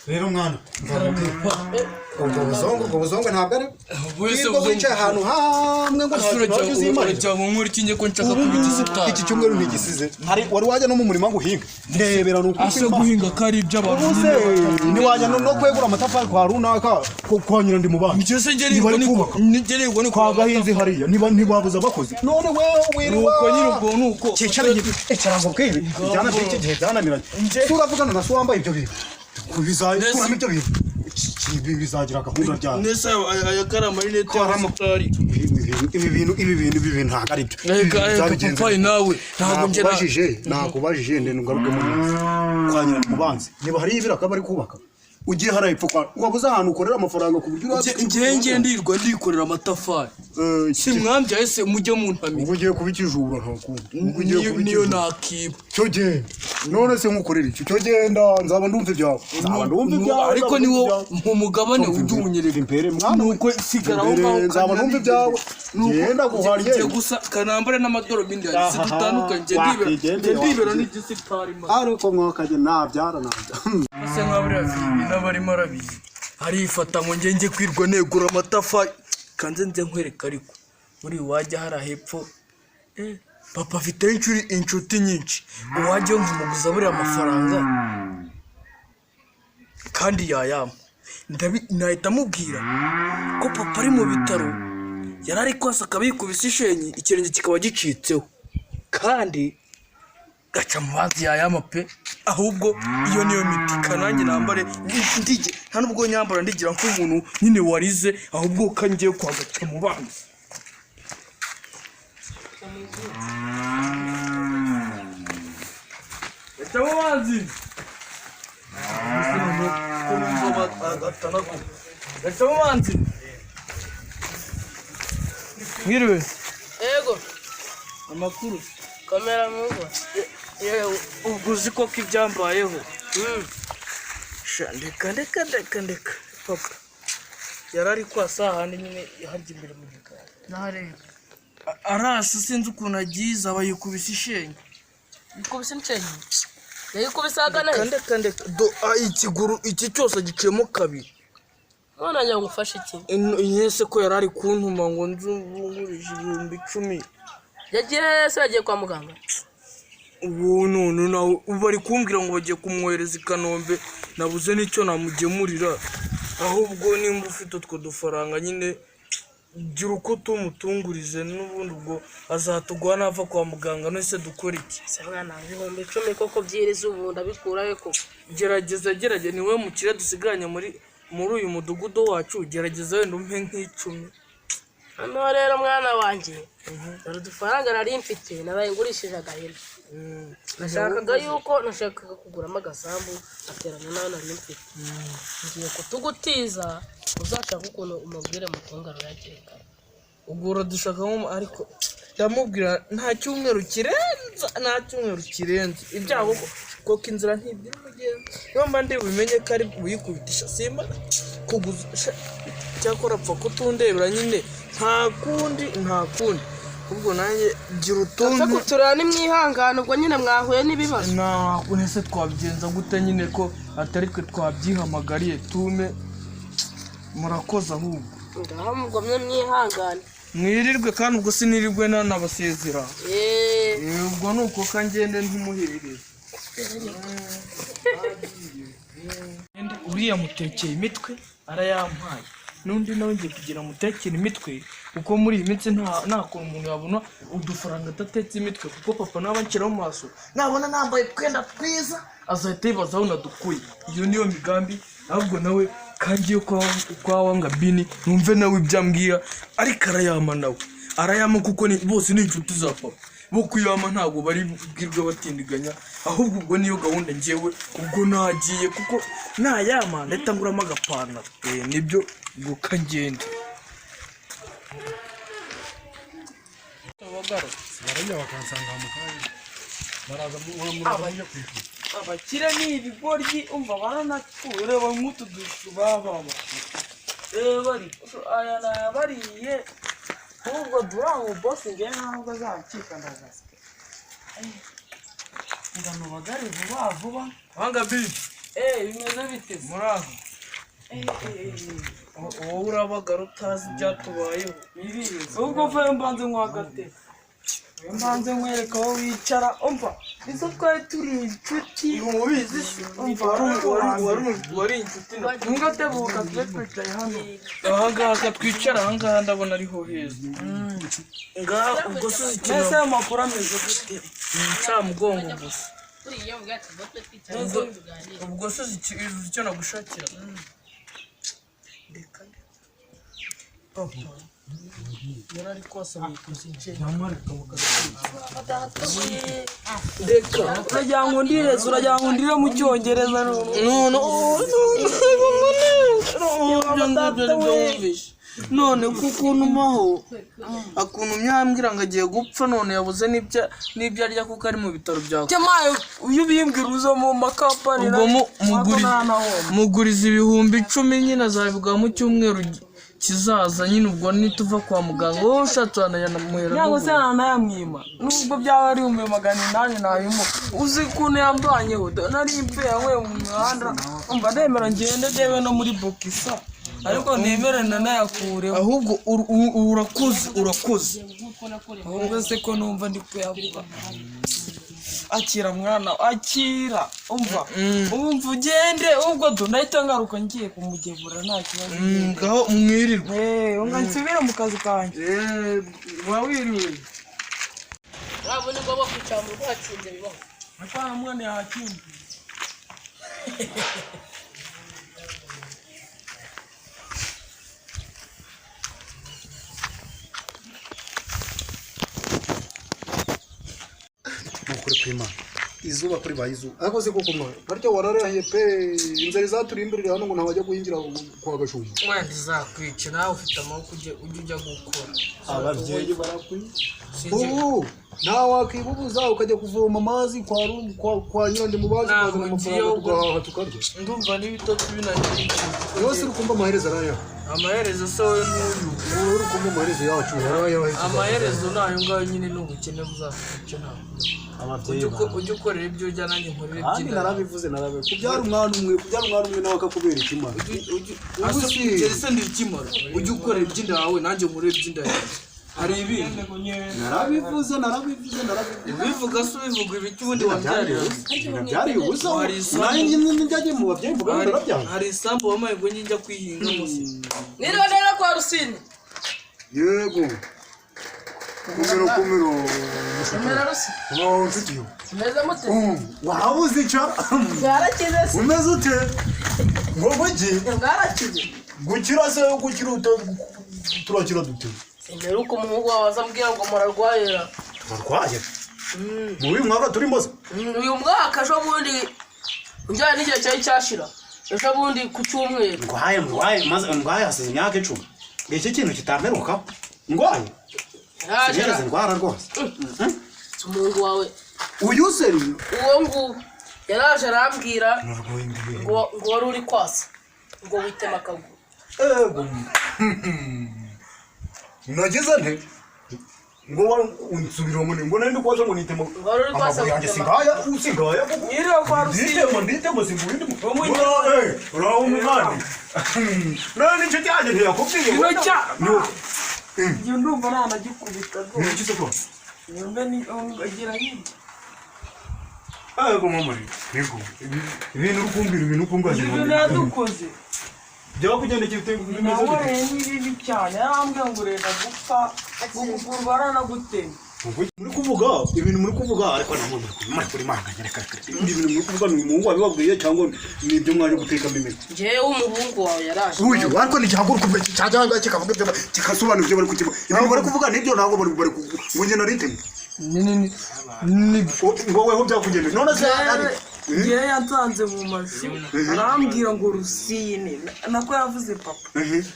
rero mwana ubuzongo ntabwo ari ubwo wicaye ahantu hamwe ngo ntabwo uzimara cyangwa nkuri kinye ko nshaka kubigisa iki cyumweru ntigisize hari wari wajya no mu murima guhinga ndebera nuko ase guhinga kari iby'abantu ni wajya no kwegura amatafari kwa runaka kwa nyira ndi mu bana nicyo ngererwa ni kwa gahinzi hariya ntibabuza abakozi none wewe wirwa nuko nyirubwo nuko cyara ngo kwibi byana by'iki gihe byananiranye turavugana na so wambaye ibyo bintu kubizayikura ibyo bintu bizagira gahunda cyane nesa ayakarama ni leta y'amasari ibi bintu ntabwo ari byo papa nawe ntabwo ngera nakubajije ndende ngaruke mu kwa nyina mu banzi niba hari ibiraka bari kubaka ugiye harayipfa kwa wabuze ahantu ukorera amafaranga ku buryo ngiye ndirwa ndikorera amatafari si mwambya ese mujye mu ntami ugiye kubikijura ntakundi niyo nakiba cyo genda none se nkukorera iki cyo genda nzaba ndumva ibyawe ariko niwo mu mugabane udunyerera imbere mwana nuko sigara aho ngaho nzaba ndumva ibyawe genda guhariye gusa kanambare n'amadorobindi yari dutandukanye ndibera n'igisitari ariko mwakaje nabyara ase nkabura n'abarimo arabizi arifata ngo ngenge kwirwa negura amatafari kanze nze nkwereka ariko muri wajya hara hepfo papa afite inshuti nyinshi uwajya nkumuguza buri amafaranga kandi yayama nahita mubwira ko papa ari mu bitaro yarari kwasa akabikubisa ishenyi ikirenge kikaba gicitseho kandi gaca mu mazi yayama pe ahubwo iyo niyo miti kanange nambare ndige nta nubwo nyambara ndigira nk'umuntu nyine warize ahubwo kangiye kwa gaca mu banzi gaca mu banzi gaca mu banzi mwiriwe yego amakuru kamera mugo ubwo uzi ko ibyambayeho ndeka papa yarari kwasa ahandi nyine harya imbere mu gikari nahareba arasa sinzi ukuntu agize aba yikubise ishenyi yikubise inshenyi yayikubise agana ndeka ikiguru iki cyose giciyemo kabiri none njya ngufasha iki yese ko yarari kuntuma ngo nzungurije 10,000 yagiye kwa muganga ubu none nawe bari kumbwira ngo bagiye kumwohereza i Kanombe nabuze n'icyo namugemurira ahubwo nimba ufite utwo dufaranga nyine gira uko tumutungurize n'ubundi ubwo azatugwa nava kwa muganga nese dukora iki se mwana 10,000 koko byiriza ubu ndabikurawe ko gerageza niwe mukire dusiganye muri uyu mudugudu wacu gerageza wenda umpe nk'icumi hano rero mwana wanjye dore udufaranga nari mfite narayingurishije agahera nashakaga kuguramo agasambu aterana nawe nari mfite ngiye kutugutiza uzashaka ukuntu umubwire mukungaro yakeka ugura dushaka ariko ndamubwira nta cyumweru kirenze ibyago koko inzira ntibyo mugenzi niyo mba ndi bimenye ko ari uyikubitisha simba kuguza cyakora apfa kutundebera nyine nta kundi ubwo nanjye gira utundi kuturana nimwihangana ubwo nyine mwahuye n'ibibazo nta se twabigenza gute nyine ko atari twe twabyihamagariye tume murakoze ahubwo ngaho mugomye mwihangana mwirirwe kandi ubwo sinirirwe nanabasezera ubwo nuko kangende ntumuherereze uriya mutekeye imitwe arayampaye n'undi nawe ngiye kugira mutekere imitwe kuko muri iyi minsi nta kuntu umuntu yabona udufaranga adatetse imitwe kuko papa n'abanshyira mu maso nabona nambaye twenda twiza azahita yibaza aho nadukuye iyo niyo migambi ahubwo nawe kangiye kwa wanga bini numve nawe ibyambwira ariko arayama nawe arayama kuko bose ni inshuti za papa bo kuyama ntabwo bari bwirwe batindiganya ahubwo ubwo niyo gahunda ngewe ubwo nagiye kuko nayama ndahita nguramo agapantaro nibyo ubwo kagenda barajya bakansanga mu kanya baraza muraza kwifuza abakire ni ibigoryi umva baranapfuye reba nk'utu dushu babama reba aya nayabariye ahubwo duraho boss ngewe ntabwo azakika ndagaza ngano bagari vuba wanga bibi bimeze bite muraho wowe urabagara utazi ibyatubayeho ubwo vuba mbanze nkwagate mbanze nkwereka aho wicara umva izo twari turi inshuti mubizi umva wari inshuti ntungatebuka tube twicaye hano ahangaha twicara ahangaha ndabona ariho heza ngaha ubwo se mbese ayo makuru ameze gute ncamugongo gusa ubwo se icyo nagushakira reka papa yarari kwasaba kuzinje namarika reka urajya ngundire mu cyongereza none kukuntu maho akuntu myambwira ngo agiye gupfa none yabuze n'ibyo arya kuko ari mu bitaro byawe cyamaye uyu bimbwira uzo mu makampani muguriza ibihumbi 10 nyine azabivuga mu cyumweru kizaza nyine ubwo nituva kwa muganga wowe ushatse wanamuhera ntabwo se nanayamwima nubwo byaba ari 800 nayimuka uzi kuntu yambanyeho nari impfe yawe mu muhanda umva ndemera ngende dewe no muri bokisa ariko nemerana nayakureho ahubwo urakoze ahubwo se ko numva ndi kuyavuga akira mwana akira umva ugende ubwo ndahita ngaruka ngiye kumugemura nta kibazo ngaho mwirirwe unga nsubira mu kazi kanje wawiriwe urabona ngo bakwicara mu rwatsinze bibaho apana mwana yakindi kuri prima izuba kuri bayizuba ariko se koko mwana barya wararahiye pe inzari zaturimberere hano ngo ntabajya guhingira kwa gashumba mwandi zakwica nawe ufite amaboko ujya gukora abavyeyi barakwiye nawe wakibubuza ukajya kuvoma amazi kwa nyirande mubazi kwazana amafaranga tugahaha tukarya ndumva n'ibitoto binaniye yose urukumva amaherezo araya amaherezo se wowe n'uyu urukumva amaherezo yacu araya amaherezo nayo ngayo nyine n'ubukene buzafasha nawe ujye ukorera ibyo ujya nanjye nkorera ibyo narabivuze kubyara umwana umwe nawe akakubera ikimara se ndi ikimara ujye ukorera iby'inda yawe nanjye nkorera iby'inda yawe hari ibindi narabivuze ubivuga se ubivuga ibiki ubundi wabyariye ubusa nanjye njyagiye mu babyeyi mvuga ngo narabyara hari isambu wamaye ngo njya kwihingamo se nirondera kwa Rusine yego kumiro umera Rusi nsutiyo umeze mute wabuze icyo byarakize se umeze ute wowe byarakize gukira se turakira dute imperuka umuhungu wawe azambwira ngo murarwayera turarwaye mu uyu mwaka turimo se uyu mwaka ejo bundi njyana n'igihe cyari cyashira ejo bundi ku cyumweru ndwaye hasize imyaka 10 iki kintu kitamperuka ndwaye sinigeze ndwara rwose umuhungu wawe uyu seri uwo nguwo yaraje arambwira ngo wari uri kwasa ngo witema akaguru nagize nte ngo unsubira ngo nari kwaza ngo nitema amaguru yanjye singaya nyira kwa Rusine nditema singwindi uraho umwana nani nicyo cyaje ntiyakubwiye inocha iyo ndumva nanagikubita rwose niki ko yombe ni agira hirya ko mama niko ibintu rukumbira ibintu kungaje ibintu nadukoze byo kugenda cyitego bimeze nawe ni bibi cyane yarambwiye ngo reka gupfa gukurwa na gutema muri kuvuga ibintu muri kuvuga ariko namwe muri kuri manganya reka ibintu muri kuvuga ni umuhungu wabibabwiye cyangwa ni ibyo mwaje gutekamo imiti jewe umuhungu wawe yaraje uyu ariko ni cyaguruka cyajya kikavuga ibyo kikasobanura ibyo bari kukiba ibintu bari kuvuga nibyo ntabwo bari ngo njye nariteme wowe ho byakugenda none se ngewe yatanze mu mazu arambwira ngo rusine nako yavuze papa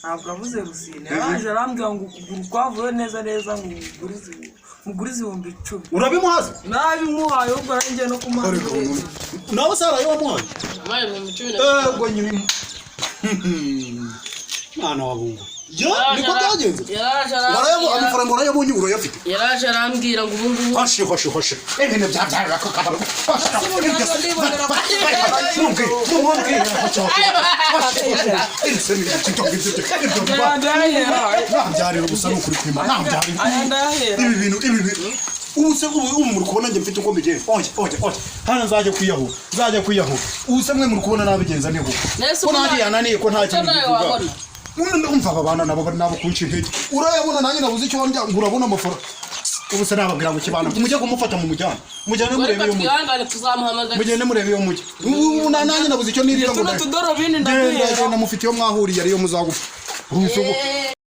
ntabwo yavuze rusine yaraje arambwira ngo ukuguru kwavuye neza ngo mugurize 10,000 urabimuhaza nabimuhaye ubwo arangiye no kumuhaza nawe sara yo muhaye amaye 10,000 ngo nyine mwana wabungu niko byagenze amafaranga urayabonye urayafite yaraje arambwira ngo ubungubu hashe ibintu byabyara ko kabaro nabyarira gusa n'ukuri kwima nabyarira ibi bintu ubuse muri kubona njye mfite uko mbigenza oje hano nzajya kwiyaho ubuse mwe muri kubona nabigenza niho ko nanjye yananiye ko nta kintu bivuga umva abana nabo kunshi intege urayabona nanjye nabuze icyo ndya urabona amafaranga ubuse nababwira ngo kibana mujye kumufata mu mujyana mujyane murebe yo mujyane murebe yo mujye ubu nanjye nabuze icyo nirira ngo tudoro bindi ndaguye namufite yo mwahuriye ariyo muzagupfa